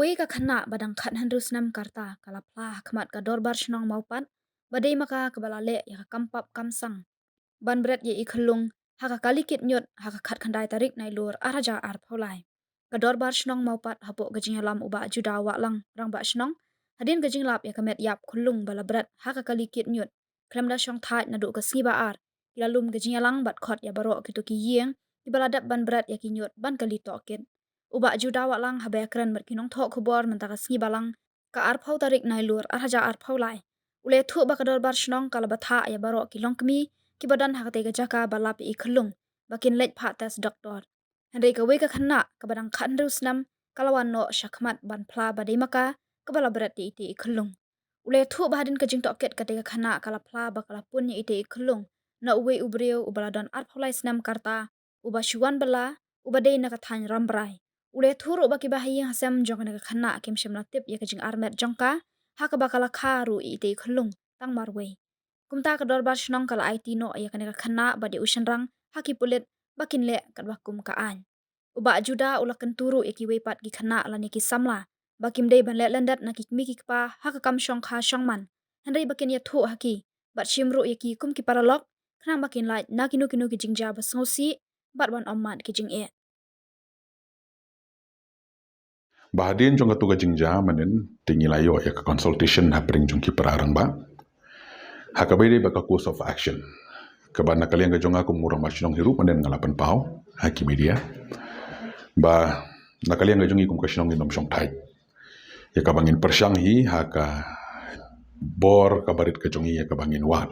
Wei ka khana badang khat handus nam karta kalapla khmat ka dorbar shnong maupat badai maka kabalale ya kampap kamsang ban bret ye ikhlung haka kalikit nyot haka khat khandai tarik nai lur araja ar pholai ka dorbar shnong maupat hapo gajing lam uba juda wa lang rang ba shnong hadin gajing lap ya kamet yap khulung bala bret haka kalikit nyot klemda shong thai na du ka siba ar ilalum gajing lang bat khot ya baro kituki yeng ibaladap ban bret ya kinyot ban kali toket uba juda wa lang habe kran mer kinong tho khubor mentaka si balang ka ar phau tarik nai lur araja ar phau lai ule thu ba kador bar shnong kala batha ya baro ki longkmi ki badan hakate ga jaka balap I khulung bakin lej pha tes doktor henry ka we ka khanna ka badang khan rus nam kalawan no shakmat ban phla badai maka ka bala brat ite khulung ule thu ba din ka jing toket ka te ka khanna kala phla ba kala pun ite khulung na uwe ubreu ubaladan ar phaulai snam karta uba shuan bala ubadei na ka than rambrai ule thuru baki bahiyang hasam jong na khana kim shimna tip ya kajing armet jongka haka bakala kharu ite khulung tang marwe kumta ka dorbar shnong kala IT no ya kana khana badi ushanrang haki pulit bakin le kadwakum ka an uba juda ulakan turu eki we pat ki khana lani ki samla bakim dei ban le landat na ki mi ki pa haka kam shong kha shongman hanrei bakin ya thu haki bat shimru eki kum ki paralok khana bakin lai na kinu kinu ki jingja basngosi bat wan ommat ki jing e Bahadin jong katu jingja manen tingi layo ya ka consultation hapring jong ki pararang ba. Hakabai baka course of action. Kabana kalian ka jonga kung murang masyong hirup manen ngalapan pau haki media. Ba nakalian ka jongi kung kasyong inom syong thai. Ya kabangin persyang hi haka bor kabarit ka jongi ya kabangin wat.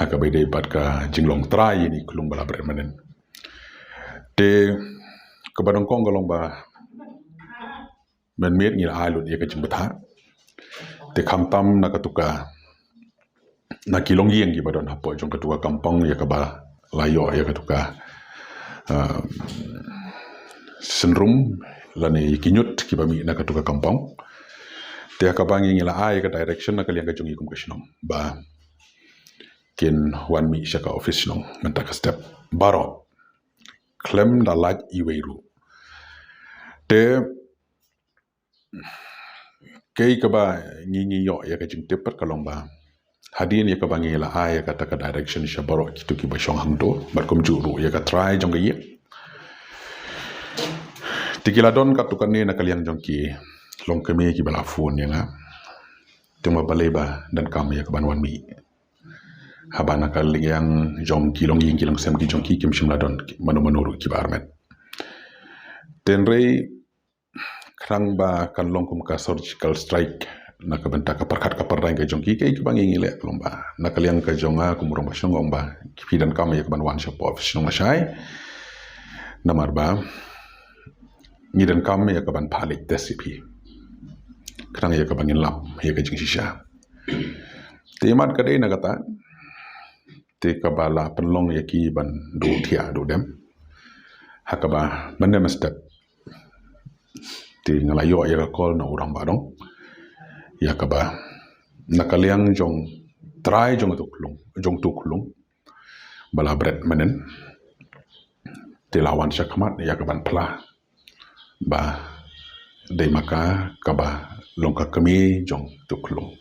Hakabai bat ka jinglong try ini kulung balabret manen. De kabadong kong galong ba men met ngil ailut ya kajing betha te khamtam na katuka na kilong yeng gi badon hapo jong katuka kampong ya kaba layo ya katuka senrum lani kinyut ki bami na katuka kampong te akabangi ngila ai ka direction na kaliang kajong ikum kashnong ba kin wan mi shaka office nong mentaka step baro klem da laj iweiru te kay kaba ngingi yo ya kajing tepet kalong ba hadin ya kaba ngila ya kata ka direction sya baro kitu ki ba syong hangdo barkom juru ya ka try jong ye tikiladon katukan ni nakaliang jong ki long keme ki bala phone ya nga tuma baleba dan kam ya kaban wan mi habana kaliang jong ki long yin ki long sem ki jong ki kim shimladon manu ki barmet tenrei krang ba kan longkum ka surgical strike na ka benta ka parkat ka parang ka jongki kay ka bangi ngile lomba na kaliang ka jonga kumurong basyong ngomba kipidan kam ya ban wan shop office nong masay namar ba ngidan kam ya ka ban palik tesipi krang ya ka bangin lap ya ka jing shisha temat ka dei na kata te ka bala penlong ya ki ban do thia do dem hakaba manem step ti ngalayo ya ka call na urang badong ya ka ba nakaliang jong try jong tu kulung bala bret menen ti lawan syakmat ya ka ban pla ba dei maka ka ba longka kami jong tu kulung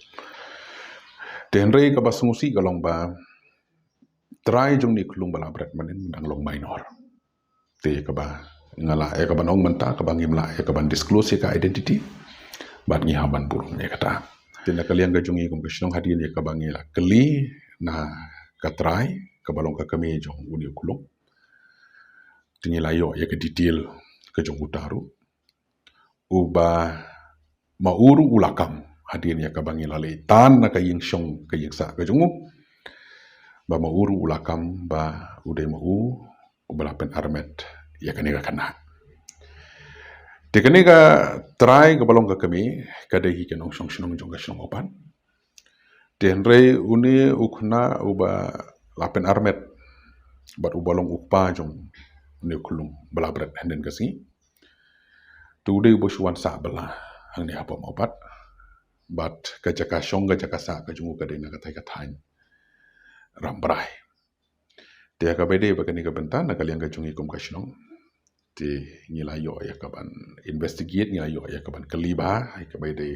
tenre ka ba sumusi galong ba try jong ni kulung bala bret menen dang long minor ti ka ba ngala ya kaban ong menta kabang imla ya kaban disclose ya ka identity bat ngi haban burung ya kata tinda kalian gajungi kum kasyong hadin ya kabang ila keli na katrai kabalong ka kami jong uni kulung tingi layo ya ka detail ka jong utaru uba mauru ulakam hadin ya kabang ila le tan na kaying syong kaying sa ka jongu ba mauru ulakam ba uday mau ubalapen armet ya kanega kana te kanega try ka balong ka kami kada hi kanong song song jong ka song opan ten re uni ukna uba lapen armet bat ubalong upa jong ne kulung balabret handen kasi tu de ubo shuan sa bala ang ni apa opat bat ka jaka song ka jaka sa ka jong ka de na ka tain rambrai te ka bede ba kanega bentan na kalian ka jong ikum ka song ti ngilayo ya kaban investigate ngilayo ya kaban kaliba ai kabai de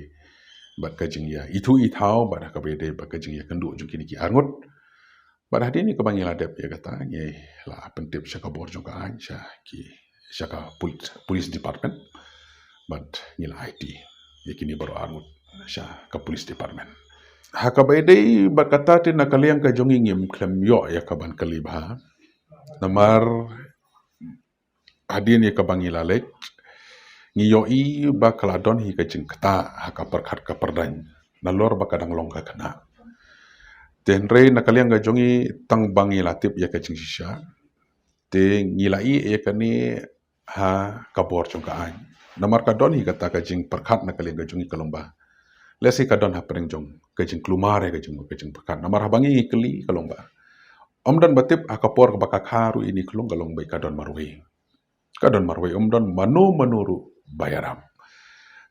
bat kajing ya itu itau bat kabai de bat kajing ya kendu jungkini ki arngut bat hadi ni kabang ngiladep ya kata ngi la pentip syaka bor juga anja ki syaka police department bat ngila IT yakini baru arngut syaka police department hakabai de bat kata ti nakaliang ka jongi ngim klem yo ya kaban kaliba namar adin ya kabang ilalek ngiyoi ba kaladon hi kajing kata haka perkat ka perdan nalor ba kadang long ka kena tenre nakaliang ga jongi tang bangi latip ya kajing shisha te ngilai ya kani ha kabor chung ka an namar kadon hi kata kajing perkat nakaliang ga jongi kalomba lesi kadon ha pereng jong kajing klumar ya kajing perkat namar habangi keli kalomba omdan batip akapor ka bakakharu ini klung kalong bai kadon marwe umdan manuru bayaram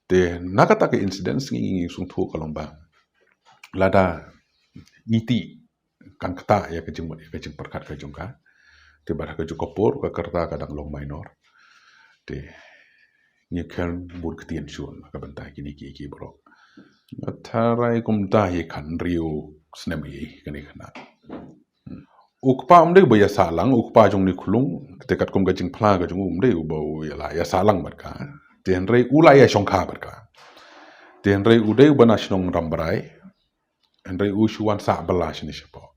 te nakata ke incidents ngi sung thu kalomba lada ngiti kan kata ya kejing perkat ka jungka te bar ka jukopor ka kerta kadang long minor te nyekan bur ketien sun ka bentai kini ki bro atharai kumta hi kan riu snemi kani kana ukpa umde baya salang ukpa jong ni khulung tekat kum gajing phla ga jong umde ubau yala ya salang barka tenrei ulaya shongkha barka tenrei ude bana shnong rambrai enrei ushuan sa bala shini shepo